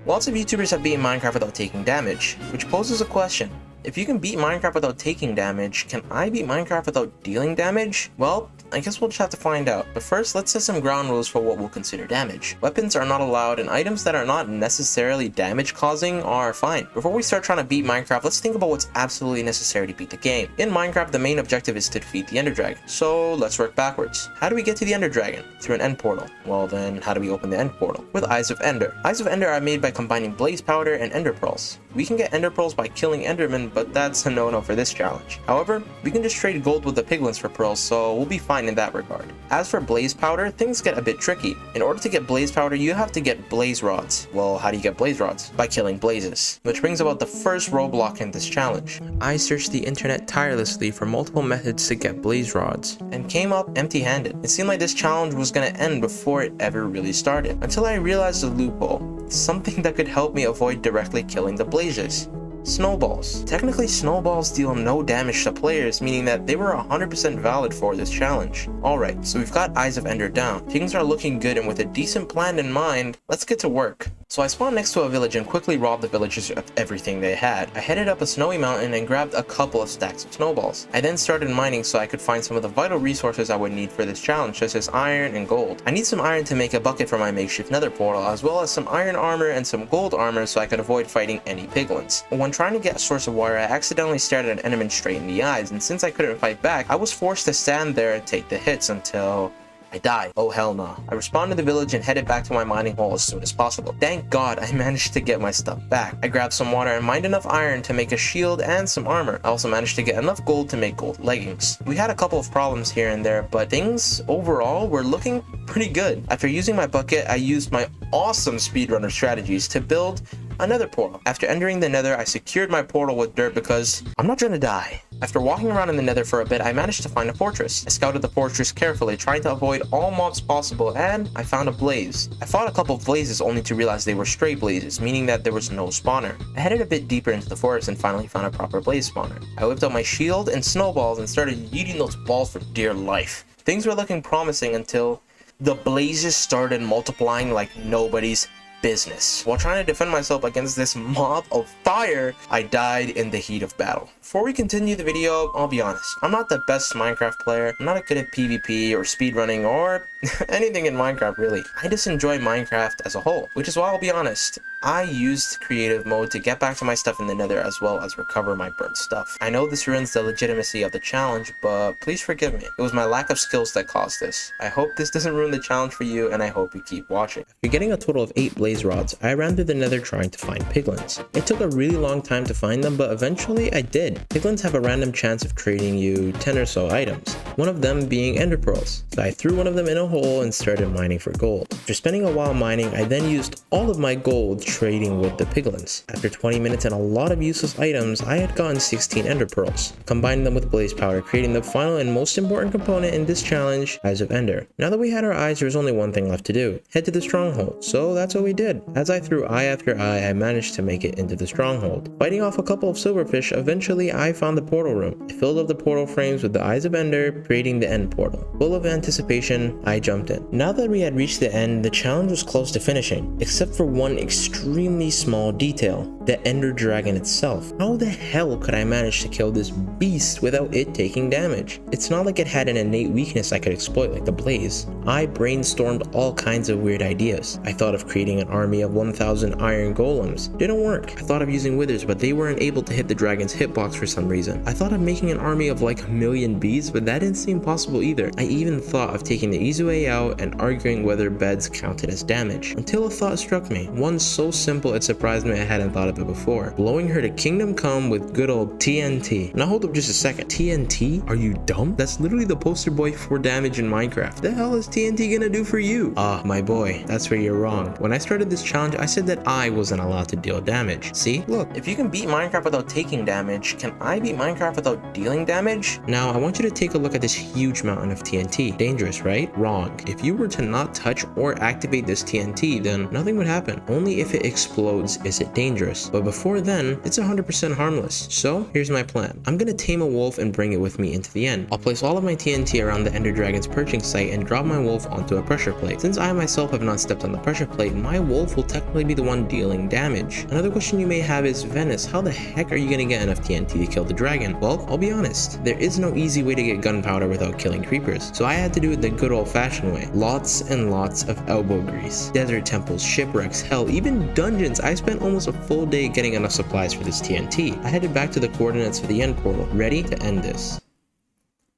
Lots of YouTubers have beaten Minecraft without taking damage, which poses a question. If you can beat Minecraft without taking damage, can I beat Minecraft without dealing damage? Well, I guess we'll just have to find out. But first, let's set some ground rules for what we'll consider damage. Weapons are not allowed, and items that are not necessarily damage causing are fine. Before we start trying to beat Minecraft, let's think about what's absolutely necessary to beat the game. In Minecraft, the main objective is to defeat the Ender Dragon. So let's work backwards. How do we get to the Ender Dragon? Through an end portal. Well then, how do we open the end portal? With Eyes of Ender. Eyes of Ender are made by combining blaze powder and ender pearls. We can get ender pearls by killing endermen, but that's a no-no for this challenge. However, we can just trade gold with the piglins for pearls, so we'll be fine in that regard. As for blaze powder, things get a bit tricky. In order to get blaze powder, you have to get blaze rods. Well, how do you get blaze rods? By killing blazes. Which brings about the first roadblock in this challenge. I searched the internet tirelessly for multiple methods to get blaze rods, and came up empty-handed. It seemed like this challenge was gonna end before it ever really started, until I realized the loophole. Something that could help me avoid directly killing the blazes. Snowballs. Technically, snowballs deal no damage to players, meaning that they were 100% valid for this challenge. Alright, so we've got Eyes of Ender down. Things are looking good, and with a decent plan in mind, let's get to work. So I spawned next to a village and quickly robbed the villagers of everything they had. I headed up a snowy mountain and grabbed a couple of stacks of snowballs. I then started mining so I could find some of the vital resources I would need for this challenge, such as iron and gold. I need some iron to make a bucket for my makeshift nether portal, as well as some iron armor and some gold armor so I could avoid fighting any piglins. When trying to get a source of water, I accidentally stared at an enderman straight in the eyes, and since I couldn't fight back, I was forced to stand there and take the hits until I died. Oh hell no. I respawned to the village and headed back to my mining hole as soon as possible. Thank God I managed to get my stuff back. I grabbed some water and mined enough iron to make a shield and some armor. I also managed to get enough gold to make gold leggings. We had a couple of problems here and there, but things overall were looking pretty good. After using my bucket, I used my awesome speedrunner strategies to build a nether portal. After entering the nether, I secured my portal with dirt because I'm not trying to die. After walking around in the nether for a bit, I managed to find a fortress. I scouted the fortress carefully, trying to avoid all mobs possible, and I found a blaze. I fought a couple of blazes only to realize they were stray blazes, meaning that there was no spawner. I headed a bit deeper into the forest and finally found a proper blaze spawner. I whipped out my shield and snowballs and started yeeting those balls for dear life. Things were looking promising until the blazes started multiplying like nobody's business. While trying to defend myself against this mob of fire, I died in the heat of battle. Before we continue the video, I'll be honest, I'm not the best Minecraft player. I'm not good at PvP or speedrunning or anything in Minecraft really. I just enjoy Minecraft as a whole, which is why I'll be honest, I used creative mode to get back to my stuff in the nether as well as recover my burnt stuff. I know this ruins the legitimacy of the challenge, but please forgive me. It was my lack of skills that caused this. I hope this doesn't ruin the challenge for you, and I hope you keep watching. After getting a total of 8 blaze rods, I ran through the nether trying to find piglins. It took a really long time to find them, but eventually I did. Piglins have a random chance of creating you 10 or so items, one of them being ender pearls. So I threw one of them in a hole and started mining for gold. After spending a while mining, I then used all of my gold trading with the piglins. After 20 minutes and a lot of useless items, I had gotten 16 ender pearls. Combined them with blaze powder, creating the final and most important component in this challenge, Eyes of Ender. Now that we had our eyes, there was only one thing left to do: head to the stronghold. So that's what we did. As I threw eye after eye, I managed to make it into the stronghold. Fighting off a couple of silverfish, eventually I found the portal room. I filled up the portal frames with the Eyes of Ender, creating the end portal. Full of anticipation, I jumped in. Now that we had reached the end, the challenge was close to finishing, except for one extremely small detail: the Ender Dragon itself. How the hell could I manage to kill this beast without it taking damage? It's not like it had an innate weakness I could exploit like the blaze. I brainstormed all kinds of weird ideas. I thought of creating an army of 1,000 iron golems. Didn't work. I thought of using withers, but they weren't able to hit the dragon's hitbox for some reason. I thought of making an army of like 1,000,000 bees, but that didn't seem possible either. I even thought of taking the easy way out and arguing whether beds counted as damage, until a thought struck me. One so simple it surprised me I hadn't thought of it before: blowing her to kingdom come with good old TNT. Now hold up just a second. TNT? Are you dumb? That's literally the poster boy for damage in Minecraft. The hell is TNT gonna do for you? Ah, my boy, that's where you're wrong. When I started this challenge, I said that I wasn't allowed to deal damage. See? Look, if you can beat Minecraft without taking damage, can I beat Minecraft without dealing damage? Now, I want you to take a look at the this huge mountain of TNT. Dangerous, right? Wrong. If you were to not touch or activate this TNT, then nothing would happen. Only if it explodes is it dangerous. But before then, it's 100% harmless. So here's my plan. I'm gonna tame a wolf and bring it with me into the end. I'll place all of my TNT around the Ender Dragon's perching site and drop my wolf onto a pressure plate. Since I myself have not stepped on the pressure plate, my wolf will technically be the one dealing damage. Another question you may have is, Venous, how the heck are you gonna get enough TNT to kill the dragon? Well, I'll be honest, there is no easy way to get gunpowder without killing creepers, so I had to do it the good old-fashioned way. Lots and lots of elbow grease. Desert temples, shipwrecks, hell, even dungeons. I spent almost a full day getting enough supplies for this TNT. I headed back to the coordinates for the end portal, ready to end this.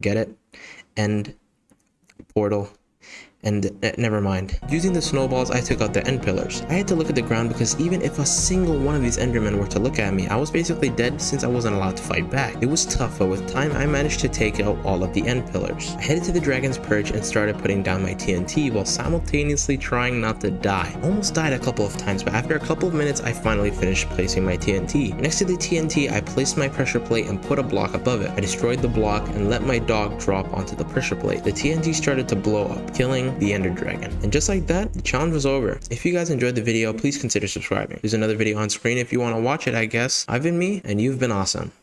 Get it? End portal. And never mind. Using the snowballs, I took out the end pillars. I had to look at the ground because even if a single one of these endermen were to look at me, I was basically dead since I wasn't allowed to fight back. It was tough, but with time I managed to take out all of the end pillars. I headed to the dragon's perch and started putting down my TNT while simultaneously trying not to die. I almost died a couple of times, but after a couple of minutes I finally finished placing my TNT. Next to the TNT, I placed my pressure plate and put a block above it. I destroyed the block and let my dog drop onto the pressure plate. The TNT started to blow up, killing the Ender Dragon. And just like that, the challenge was over. If you guys enjoyed the video, please consider subscribing. There's another video on screen if you want to watch it, I guess. I've been me, and you've been awesome.